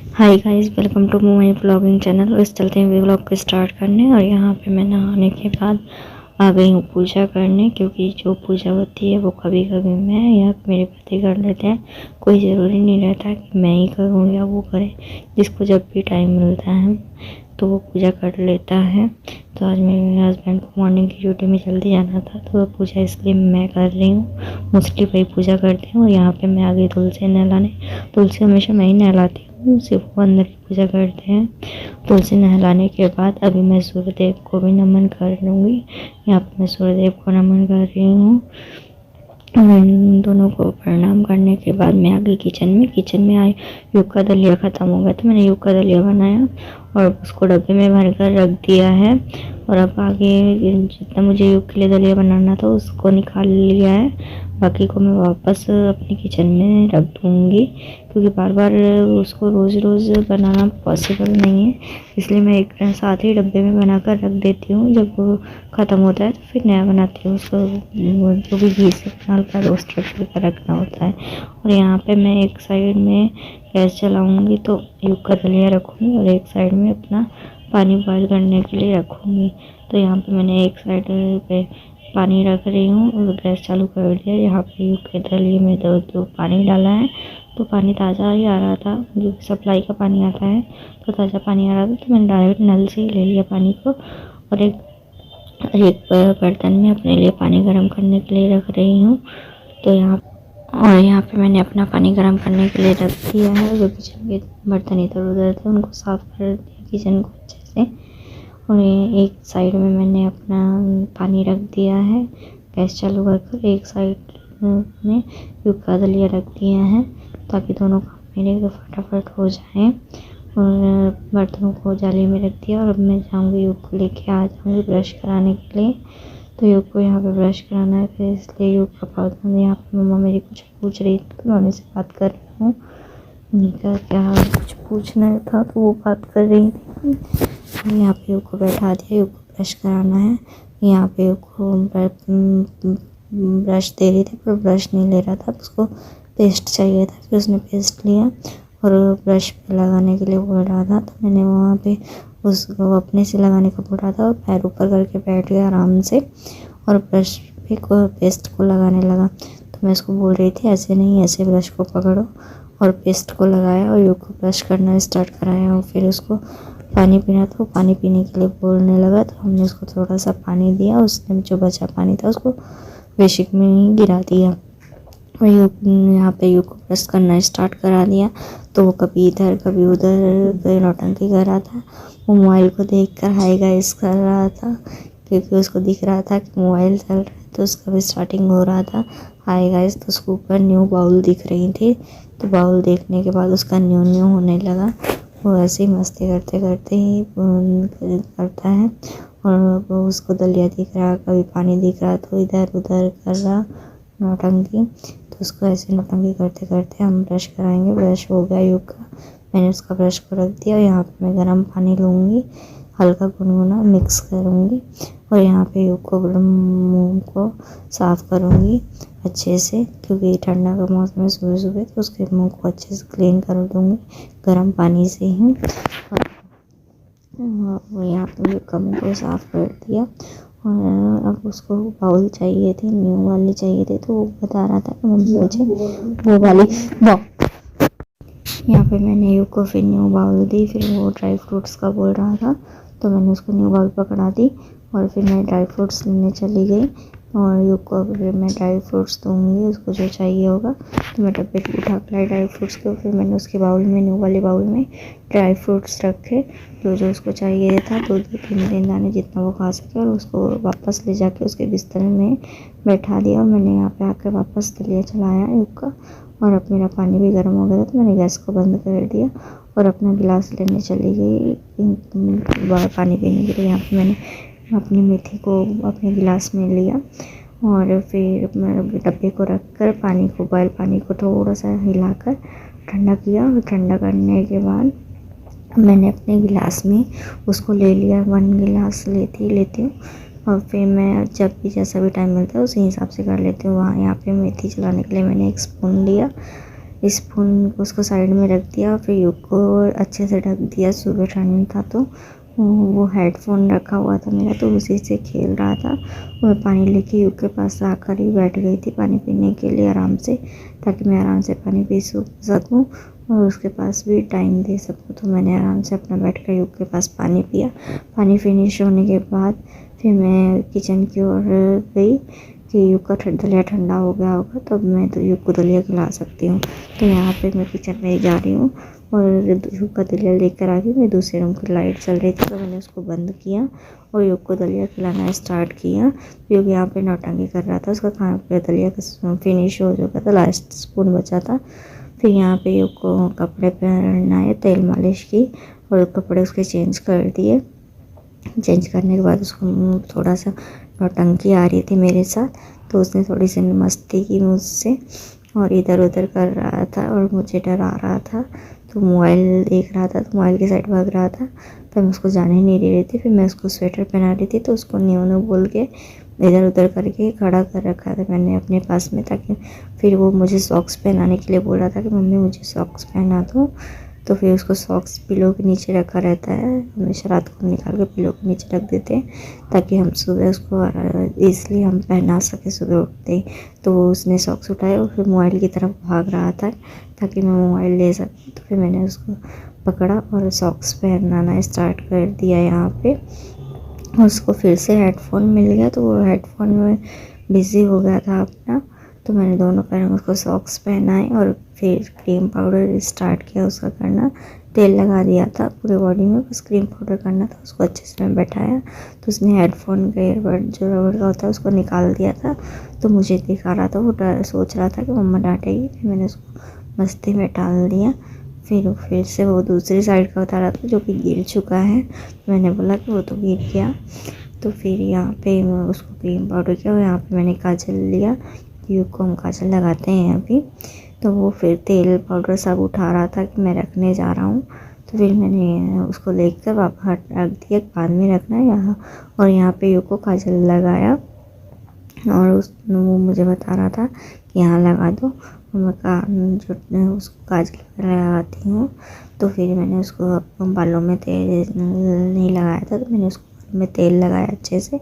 Hi guys, welcome to my blogging channel. बस चलते हैं व्लॉग को स्टार्ट करने। और यहाँ पे मैं नहाने के बाद आ गई हूँ पूजा करने, क्योंकि जो पूजा होती है वो कभी कभी मैं या मेरे पति कर लेते हैं। कोई ज़रूरी नहीं रहता कि मैं ही करूँ या वो करे। जिसको जब भी टाइम मिलता है तो वो पूजा कर लेता है। तो आज मेरे हस्बैंड को मॉर्निंग की ड्यूटी में जल्दी जाना था, तो पूजा इसलिए मैं कर रही हूँ। मोस्टली वही पूजा करती हूँ। और यहाँ पे मैं आ गई तुलसी नहलाने। तुलसी हमेशा मैं ही नहलाती हूँ, सिर्फ वो अंदर की पूजा करते हैं। तुलसी नहलाने के बाद अभी मैं सूर्यदेव को भी नमन कर लूँगी। यहाँ पे मैं सूर्यदेव को नमन कर रही हूँ। इन दोनों को प्रणाम करने के बाद मैं आ गई किचन में आई। यूग का दलिया ख़त्म हो गया, तो मैंने यूग का दलिया बनाया और उसको डब्बे में भर कर रख दिया है। और अब आगे जितना मुझे यूग के लिए दलिया बनाना था उसको निकाल लिया है। बाकी को मैं वापस अपने किचन में रख दूँगी, क्योंकि बार बार उसको रोज़ रोज़ बनाना पॉसिबल नहीं है। इसलिए मैं एक साथ ही डब्बे में बना कर रख देती हूँ। जब वो ख़त्म होता है तो फिर नया बनाती हूँ उसको, जो भी घी से हल्का रोस्टेड करके रखना होता है। और यहाँ पे मैं एक साइड में गैस चलाऊँगी तो यूग का दलिया रखूँगी, और एक साइड में अपना पानी बॉयल करने के लिए रखूँगी। तो यहाँ पे मैंने एक साइड पे पानी रख रही हूँ और गैस चालू कर दिया। यहाँ पे यूग के दलिए में जो पानी डाला है तो पानी ताज़ा ही आ रहा था, जो सप्लाई का पानी आता है तो ताज़ा पानी आ रहा था। तो मैंने डायरेक्ट नल से ही ले लिया पानी को, और एक बर्तन में अपने लिए पानी गर्म करने के लिए रख रही हूँ। तो यहाँ पे मैंने अपना पानी गर्म करने के लिए रख दिया है। जो किचन के बर्तन इधर उधर थे उनको साफ़ कर दिया किचन को अच्छे से। और एक साइड में मैंने अपना पानी रख दिया है, गैस चालू कर एक साइड में यूग का दलिया रख दिया है, ताकि दोनों काम मेरे फटाफट हो जाएं। और बर्तनों को जाली में रख दिया। और अब मैं जाऊँगी यूग को लेके आ जाऊँगी ब्रश कराने के लिए। तो यूग को यहाँ पे ब्रश कराना है, फिर इसलिए यूग का पाउडर यहाँ पे मम्मा मेरी कुछ पूछ रही थी, तो मैं उन्हीं से बात कर रही हूँ। उन्हीं का क्या कुछ पूछना था तो वो बात कर रही थी। यहाँ पे यूग को बैठा दिया, यूग को ब्रश कराना है। यहाँ पे यूग को ब्रश दे रही थी पर ब्रश नहीं ले रहा था, उसको पेस्ट चाहिए था। फिर उसने पेस्ट लिया और ब्रश पे लगाने के लिए बोल रहा था, तो मैंने वहाँ पे उसको अपने से लगाने को बोला था और पैर ऊपर करके बैठ गया आराम से और ब्रश पे पेस्ट को लगाने लगा। तो मैं उसको बोल रही थी ऐसे नहीं, ऐसे ब्रश को पकड़ो, और पेस्ट को लगाया और यूग को ब्रश करना स्टार्ट कराया। और फिर उसको पानी पीना था, वो पानी पीने के लिए बोलने लगा, तो हमने उसको थोड़ा सा पानी दिया। उसने जो बचा पानी था उसको बेसिक में ही गिरा दिया। और यहाँ पे यूग को ब्रश करना स्टार्ट करा दिया। तो वो कभी इधर कभी उधर नौटंकी कर रहा था। वो मोबाइल को देखकर हाय गाइस कर रहा था, क्योंकि उसको दिख रहा था कि मोबाइल चल रहा है, तो उसका भी स्टार्टिंग हो रहा था हाय गाइस। तो उसको ऊपर न्यू बाउल दिख रही थी, तो बाउल देखने के बाद उसका न्यू न्यू होने लगा। वो ऐसे ही मस्ती करते करते ही करता है। और वो उसको दलिया दिख रहा, कभी पानी दिख रहा, तो इधर उधर कर रहा नौटंकी। तो उसको ऐसे नौटंकी करते करते हम ब्रश कराएंगे। ब्रश हो गया यूग का, मैंने उसका ब्रश को रख दिया। यहाँ पे मैं गर्म पानी लूँगी, हल्का गुनगुना मिक्स करूँगी और यहाँ पे यूग को मुँह को साफ़ करूँगी अच्छे से, क्योंकि ठंडा का मौसम है सुबह सुबह, तो उसके मुँह को अच्छे से क्लीन कर दूँगी गर्म पानी से ही। और यहाँ पे यूग का मुँह को साफ़ कर दिया। और अब उसको बाउल चाहिए थे, न्यू वाली चाहिए थे, तो वो बता रहा था कि मम्मी मुझे वो वाली बाउल। यहाँ पे मैंने यूग को फिर न्यू बाउल दी। फिर वो ड्राई फ्रूट्स का बोल रहा था, तो मैंने उसको न्यू बाउल पकड़ा दी और फिर मैं ड्राई फ्रूट्स लेने चली गई। और यूग को फिर मैं ड्राई फ्रूट्स दूँगी, उसको जो चाहिए होगा। तो मैं डब्बे को उठा कर लाई ड्राई फ्रूट्स को, फिर मैंने उसके बाउल में, न्यू वाले बाउल में ड्राई फ्रूट्स रखे, जो जो उसको चाहिए था, दो दो तीन तीन दाने जितना वो खा सके। और उसको वापस ले जाके उसके बिस्तर में बैठा दिया। और मैंने यहाँ पे आकर वापस दलिया चलाया यूग का। और अब मेरा पानी भी गर्म हो गया था, तो मैंने गैस को बंद कर दिया और अपना गिलास लेने चली गई पानी पीने के लिए। यहाँ पे मैंने अपनी मेथी को अपने गिलास में लिया और फिर मैं डब्बे को रख कर पानी को, बॉयल पानी को थोड़ा सा हिलाकर ठंडा किया। और ठंडा करने के बाद मैंने अपने गिलास में उसको ले लिया, 1 गिलास लेती हूँ। और फिर मैं जब भी जैसा भी टाइम मिलता है उसी हिसाब से कर लेती हूँ। वहाँ यहाँ पे मेथी चलाने के लिए मैंने 1 स्पून लिया, स्पून उसको साइड में रख दिया, फिर युग को अच्छे से ढक दिया। सुबह ठंड था तो वो हेडफोन रखा हुआ था मेरा, तो उसी से खेल रहा था। मैं पानी लेके युग के पास आकर ही बैठ गई थी पानी पीने के लिए आराम से, ताकि मैं आराम से पानी पी सकूँ और उसके पास भी टाइम दे सकूँ। तो मैंने आराम से अपना बैठ कर युग के पास पानी पिया। पानी फिनिश होने के बाद फिर मैं किचन की ओर गई कि युग का दलिया ठंडा हो गया होगा, तब मैं तो युग को दलिया खिला सकती हूँ। तो यहाँ पे मैं किचन में जा रही हूँ और युग का दलिया लेकर आ गई। मैं दूसरे रूम की लाइट चल रही थी तो मैंने उसको बंद किया और युग को दलिया खिलाना स्टार्ट किया। युग यहाँ पे नौटंकी कर रहा था, उसका खाना पे दलिया का फिनिश हो चुका था, लास्ट स्पून बचा था। फिर यहाँ पे युग को कपड़े पहनाए, तेल मालिश की और कपड़े उसके चेंज कर दिए। चेंज करने के बाद उसको थोड़ा सा नौटंकी आ रही थी मेरे साथ, तो उसने थोड़ी सी मस्ती की मुझसे और इधर उधर कर रहा था और मुझे डरा रहा था। तो मोबाइल देख रहा था, तो मोबाइल की साइड भाग रहा था, तो मैं उसको जाने नहीं दे रही थी। फिर मैं उसको स्वेटर पहना रही थी, तो उसको न्यू न्यू बोल के इधर उधर करके खड़ा कर रखा था मैंने अपने पास में, ताकि फिर वो मुझे सॉक्स पहनाने के लिए बोल रहा था कि मम्मी मुझे सॉक्स पहना दो। तो फिर उसको सॉक्स पिलो के नीचे रखा रहता है, हमेशा रात को निकाल के पिलो के नीचे रख देते हैं ताकि हम सुबह उसको ईज़िली हम पहना सके सुबह उठते ही। तो उसने सॉक्स उठाए और फिर मोबाइल की तरफ भाग रहा था ताकि मैं मोबाइल ले सकूँ। तो फिर मैंने उसको पकड़ा और सॉक्स पहनाना स्टार्ट कर दिया यहाँ पे। और उसको फिर से हेडफोन मिल गया, तो वो हेडफोन में बिज़ी हो गया था अपना। तो मैंने दोनों पैरों में उसको सॉक्स पहनाए और फिर क्रीम पाउडर स्टार्ट किया उसका करना। तेल लगा दिया था पूरे बॉडी में, बस क्रीम पाउडर करना था। उसको अच्छे से मैं बैठाया, तो उसने हेडफोन का ईयरबड जो रबड़ का होता है उसको निकाल दिया था। तो मुझे दिखा रहा था, वो सोच रहा था कि मम्मा डांटेगी, फिर मैंने उसको मस्ती में टाल दिया। फिर से वो दूसरी साइड का बता रहा था जो कि गिर चुका है। मैंने बोला कि वो तो गिर गया। तो फिर यहाँ पे उसको क्रीम पाउडर किया और यहाँ पे मैंने काजल लिया, युग को हम काजल लगाते हैं अभी। तो वो फिर तेल पाउडर सब उठा रहा था कि मैं रखने जा रहा हूँ। तो फिर मैंने उसको लेकर वापस रख दिया, बाद में रखना है यहाँ। और यहाँ पे युग को काजल लगाया और वो मुझे बता रहा था कि यहाँ लगा दो। मैं उसको काजल लगाती हूँ। तो फिर मैंने उसको बालों में तेल नहीं लगाया था, तो मैंने उसको बालों में तेल लगाया अच्छे से,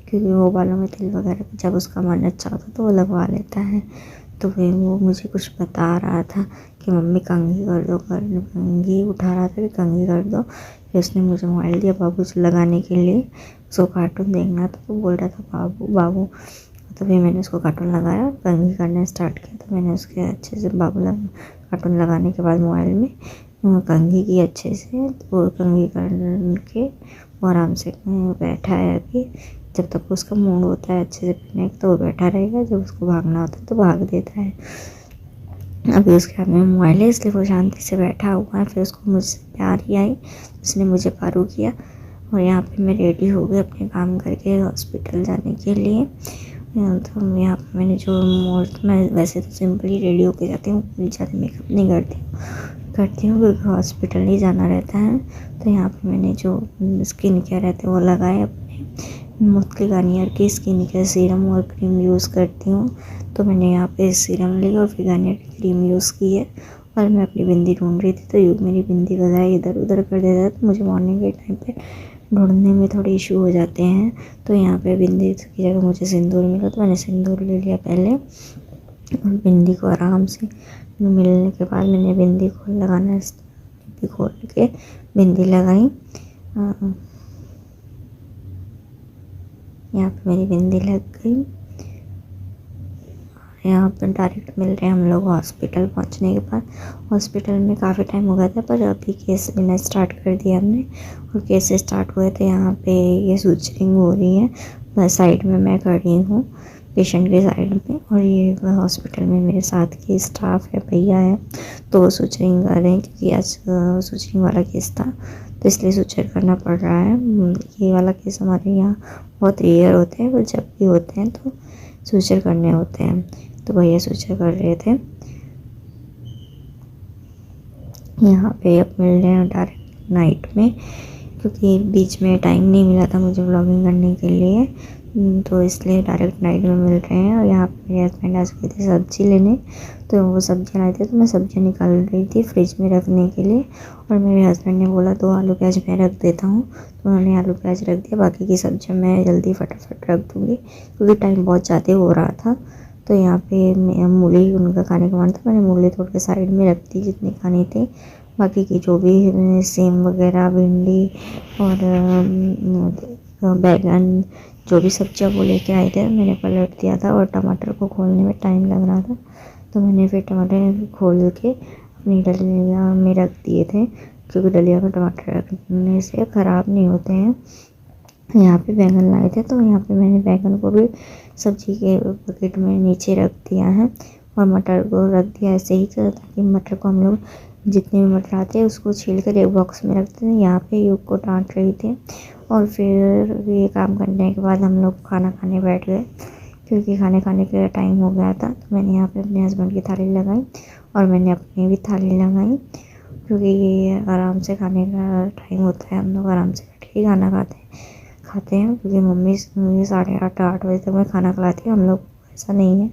क्योंकि वो बालों में तेल वगैरह जब उसका मन अच्छा होता तो वो लगवा लेता है। तो फिर वो मुझे कुछ बता रहा था कि मम्मी कंघी कर दो, कंघी उठा रहा था कि कंघी कर दो। फिर उसने मुझे मोबाइल दिया बाबू से लगाने के लिए, उसको कार्टून देखना था, तो बोल रहा था बाबू बाबू। तो फिर मैंने उसको कार्टून लगाया, कंघी करना स्टार्ट किया। तो मैंने उसके अच्छे से कार्टून लगाने के बाद मोबाइल में कंघी की अच्छे से। तो कंघी करके वो आराम से बैठा है अभी। जब तक उसका मूड होता है अच्छे से पीने का तो वो बैठा रहेगा, जब उसको भागना होता है तो भाग देता है। अभी उसके हाथ में मोबाइल है, इसलिए वो शांति से बैठा हुआ है। फिर उसको मुझसे प्यार ही आई, उसने मुझे पारू किया। और यहाँ पे मैं रेडी हो गई अपने काम करके हॉस्पिटल जाने के लिए। तो यहाँ पे मैंने मैं वैसे तो सिंपली रेडी होके जाती हूँ, ज़्यादा मेकअप नहीं करती हूँ क्योंकि हॉस्पिटल ही जाना रहता है। तो यहाँ पे मैंने जो स्किन केयर रहते हैं वो लगाए अपने। मुफ्त गार्नियर की स्किन केयर सीरम और क्रीम यूज़ करती हूँ। तो मैंने यहाँ पे सीरम ली और फिर गार्नियर की क्रीम यूज़ की है। और मैं अपनी बिंदी ढूंढ रही थी, तो युग मेरी बिंदी वगैरह इधर उधर कर देता है, तो मुझे मॉर्निंग के टाइम पे ढूंढने में थोड़े इशू हो जाते हैं। तो यहाँ पे बिंदी की जगह मुझे सिंदूर मिला, तो मैंने सिंदूर ले लिया पहले और बिंदी को आराम से मिलने के बाद मैंने बिंदी को लगाना खोल के बिंदी लगाई। यहाँ पे मेरी बिंदी लग गई। यहाँ पर डायरेक्ट मिल रहे हैं हम लोग हॉस्पिटल पहुँचने के बाद। हॉस्पिटल में काफ़ी टाइम हो गया था, पर अभी केस लेना स्टार्ट कर दिया हमने। और केस स्टार्ट हुए थे, यहाँ पे ये सुचरिंग हो रही है, साइड में मैं खड़ी हूँ पेशेंट के साइड में। और ये हॉस्पिटल में मेरे साथ की स्टाफ है, भैया है, तो वो सुचरिंग कर रहे हैं क्योंकि आज सुचरिंग वाला केस था, तो इसलिए सुचर करना पड़ रहा है। ये वाला केस हमारे यहाँ बहुत रेयर होते हैं, पर जब भी होते हैं तो सुचर करने होते हैं। तो भैया सुचर कर रहे थे। यहाँ पे अब मिल रहे हैं डायरेक्ट नाइट में। क्योंकि बीच में टाइम नहीं मिला था मुझे व्लॉगिंग करने के लिए, तो इसलिए डायरेक्ट नाइट में मिल रहे हैं। और यहाँ पे मेरे हस्बैंड आज गए थे सब्ज़ी लेने, तो वो सब्ज़ियाँ लाए थे, तो मैं सब्ज़ियाँ निकाल रही थी फ्रिज में रखने के लिए। और मेरे हस्बैंड ने बोला 2 आलू प्याज मैं रख देता हूँ, तो उन्होंने आलू प्याज रख दिया। बाकी की सब्ज़ियाँ मैं जल्दी फटाफट रख दूँगी क्योंकि टाइम बहुत ज़्यादा हो रहा था। तो यहाँ पे मूली उनका खाने का मन था, मैंने मूली तोड़ के साइड में रख दी जितनी खानी थी। बाकी की जो भी सेम वगैरह, भिंडी और बैगन, जो भी सब्जियां वो लेके आए थे मैंने पलट दिया था। और टमाटर को खोलने में टाइम लग रहा था, तो मैंने फिर टमाटर खोल के अपनी डलिया में रख दिए थे, क्योंकि डलिया में टमाटर रखने से ख़राब नहीं होते हैं। यहाँ पे बैंगन लाए थे, तो यहाँ पे मैंने बैंगन को भी सब्जी के बकेट में नीचे रख दिया है और मटर को रख दिया ऐसे ही, ताकि मटर को हम लोग जितने भी मटर आते हैं उसको छील कर एक बॉक्स में रखते हैं। यहाँ पे युग को डांट रही थी और फिर ये काम करने के बाद हम लोग खाना खाने बैठ गए, क्योंकि खाने का टाइम हो गया था। तो मैंने यहाँ पे अपने हस्बैंड की थाली लगाई और मैंने अपनी भी थाली लगाई, क्योंकि ये आराम से खाने का टाइम होता है, हम लोग आराम से बैठ के खाना खाते हैं। क्योंकि मम्मी 8:30 बजे तक मैं खाना खिलाती हूँ, हम लोग ऐसा नहीं है,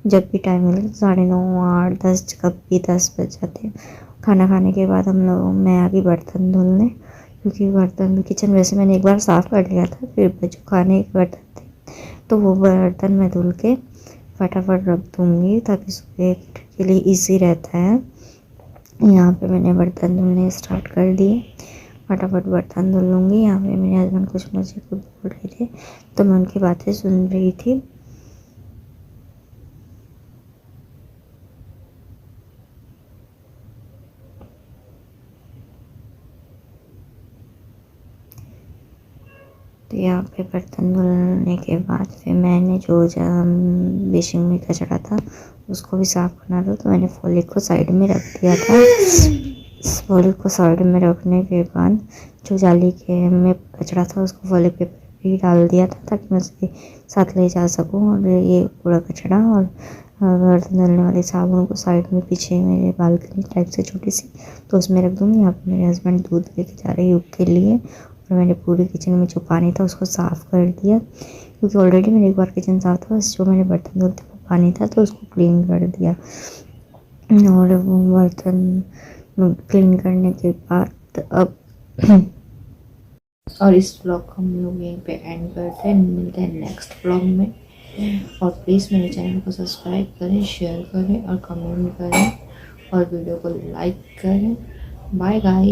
जब भी टाइम मिले 9:30, 8, 10, कब भी 10 बज जाते हैं। खाना खाने के बाद मैं आ गई बर्तन धुलने, क्योंकि बर्तन किचन वैसे मैंने एक बार साफ़ कर लिया था, फिर जो खाने के बर्तन थे तो वो बर्तन मैं धुल के फटाफट रख दूँगी, ताकि सुबह के लिए ईजी रहता है। यहाँ पे मैंने बर्तन धुलने स्टार्ट कर दिए, फटाफट बर्तन धुल लूँगी। यहाँ पे मेरे हस्बैंड कुछ मुझे कुछ बोल रहे थे, तो मैं उनकी बातें सुन रही थी। तो यहाँ पे बर्तन धुलने के बाद फिर मैंने जो बेसिन में कचरा था उसको भी साफ़ करना था, तो मैंने फॉलिक को साइड में रख दिया था। फॉलिक को साइड में रखने के बाद जो जाली के में कचरा था उसको फॉलिक पेपर पे डाल दिया था, ताकि मैं उसके साथ ले जा सकूँ। और ये पूरा कचरा और बर्तन धुलने वाले साबुन को साइड में पीछे मेरे बालकनी टाइप से छोटी सी, तो उसमें रख दूँगी। यहाँ पर मेरे हस्बैंड दूध लेके जा रहे हैं युग के लिए, और मैंने पूरी किचन में जो पानी था उसको साफ़ कर दिया, क्योंकि ऑलरेडी मेरे एक बार किचन साफ़ था, बस जो मैंने बर्तन धुलते वो पानी था तो उसको क्लीन कर दिया। और वो बर्तन क्लीन करने के बाद अब और इस ब्लॉग को हम लोग यहीं पे एंड करते हैं, मिलते हैं नेक्स्ट ब्लॉग में। और प्लीज़ मेरे चैनल को सब्सक्राइब करें, शेयर करें और कमेंट करें और वीडियो को लाइक करें। Bye guys.